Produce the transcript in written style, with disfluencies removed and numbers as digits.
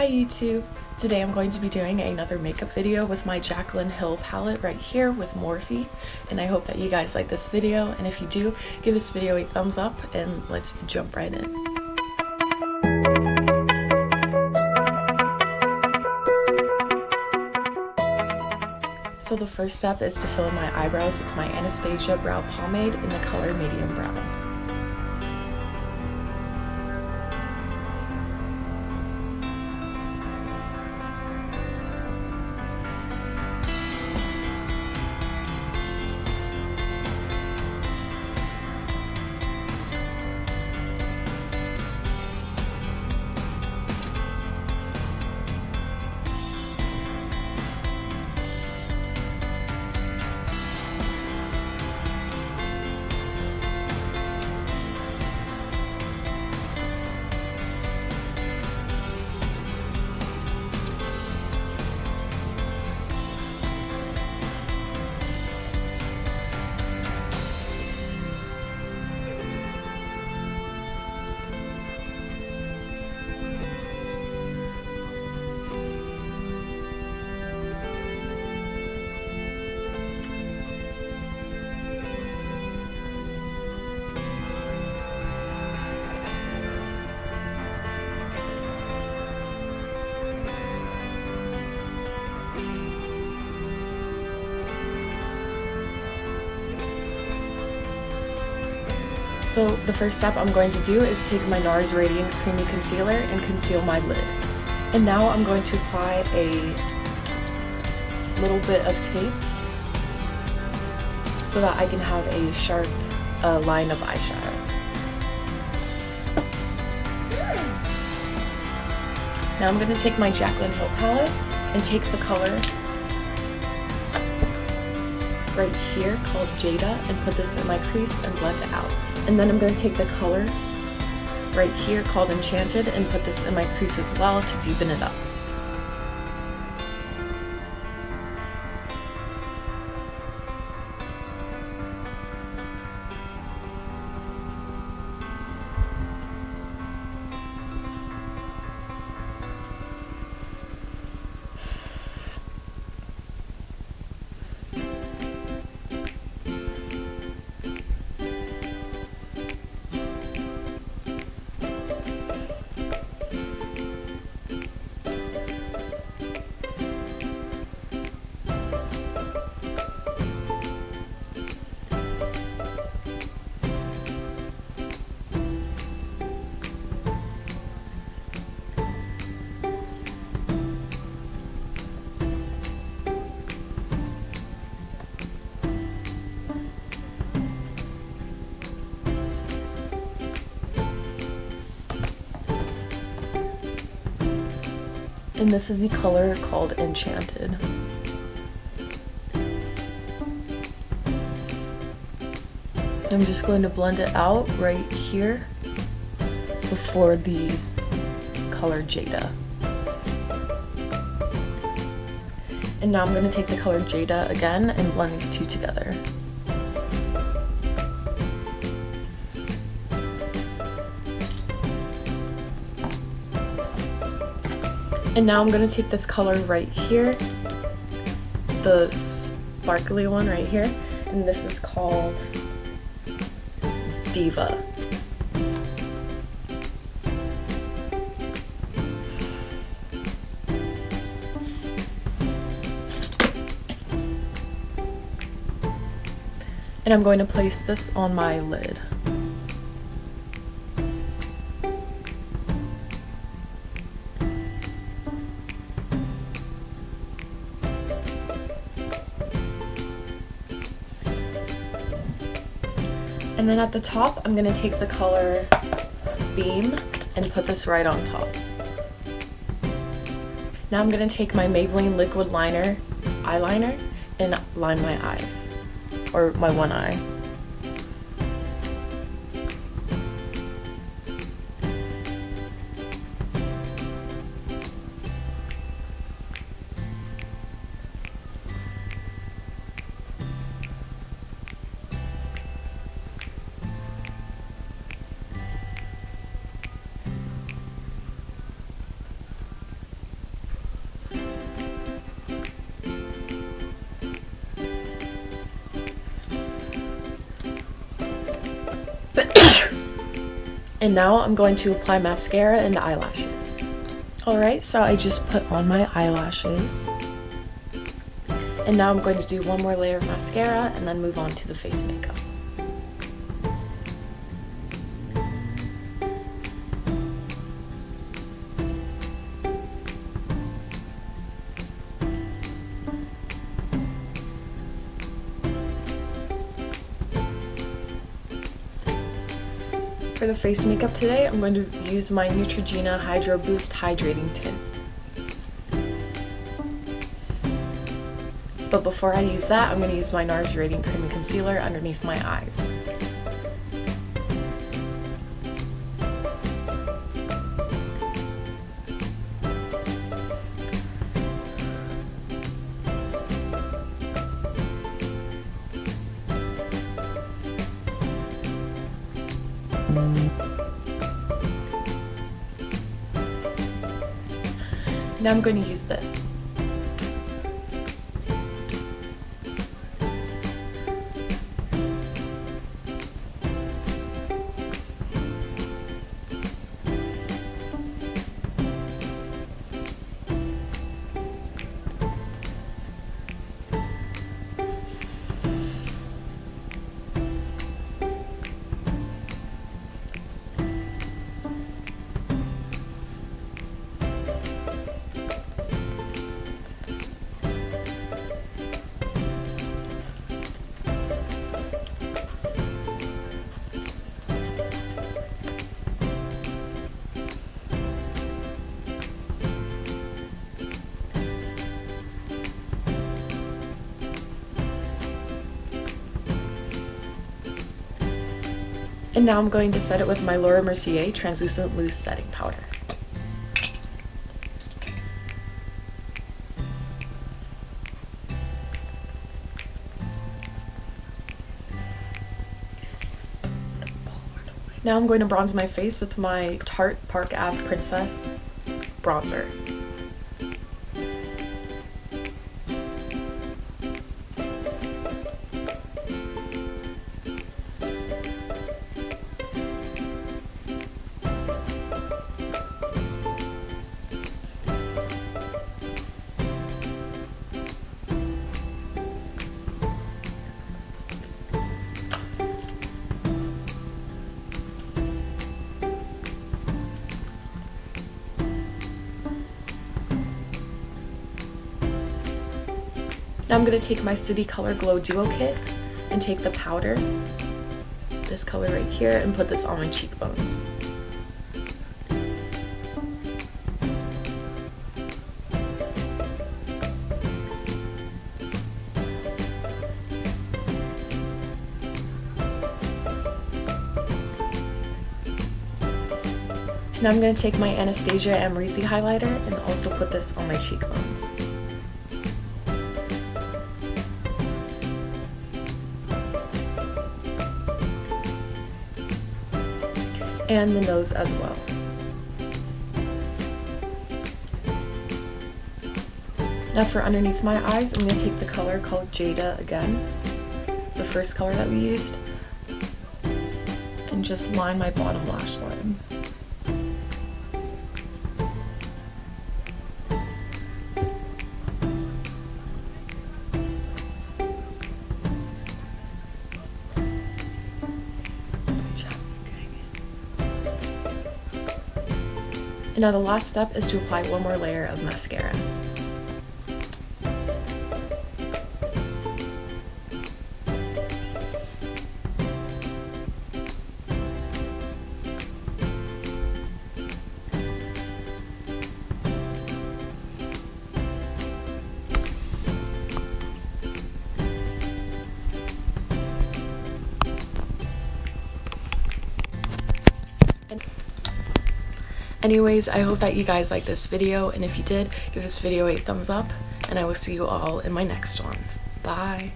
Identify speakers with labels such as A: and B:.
A: Hi YouTube! Today I'm going to be doing another makeup video with my Jaclyn Hill palette right here with Morphe, and I hope that you guys like this video, and if you do, give this video a thumbs up and let's jump right in. So the first step is to fill in my eyebrows with my Anastasia brow pomade in the color medium brown. So the first step I'm going to do is take my NARS Radiant Creamy Concealer and conceal my lid. And now I'm going to apply a little bit of tape so that I can have a sharp line of eyeshadow. Now I'm going to take my Jaclyn Hill palette and take the color right here called Jada and put this in my crease and blend it out. And then I'm going to take the color right here called Enchanted and put this in my crease as well to deepen it up. And this is the color called Enchanted. I'm just going to blend it out right here before the color Jada. And now I'm going to take the color Jada again and blend these two together. And now I'm going to take this color right here, the sparkly one right here, and this is called Diva. And I'm going to place this on my lid. And then at the top, I'm going to take the color Beam and put this right on top. Now I'm going to take my Maybelline Liquid Liner eyeliner and line my eyes, or my one eye. And now I'm going to apply mascara and eyelashes. Alright, so I just put on my eyelashes. And now I'm going to do one more layer of mascara and then move on to the face makeup. For the face makeup today, I'm going to use my Neutrogena Hydro Boost Hydrating Tint. But before I use that, I'm going to use my NARS Radiant Cream and Concealer underneath my eyes. Now I'm going to use this. And now I'm going to set it with my Laura Mercier Translucent Loose Setting Powder. Now I'm going to bronze my face with my Tarte Park Ave Princess bronzer. Now I'm going to take my City Color Glow Duo Kit and take the powder, this color right here, and put this on my cheekbones. Now I'm going to take my Anastasia Amrezy highlighter and also put this on my cheekbones. And the nose as well. Now for underneath my eyes, I'm going to take the color called Jada again, the first color that we used, and just line my bottom lash line. And now the last step is to apply one more layer of mascara. Anyways, I hope that you guys liked this video, and if you did, give this video a thumbs up, and I will see you all in my next one. Bye!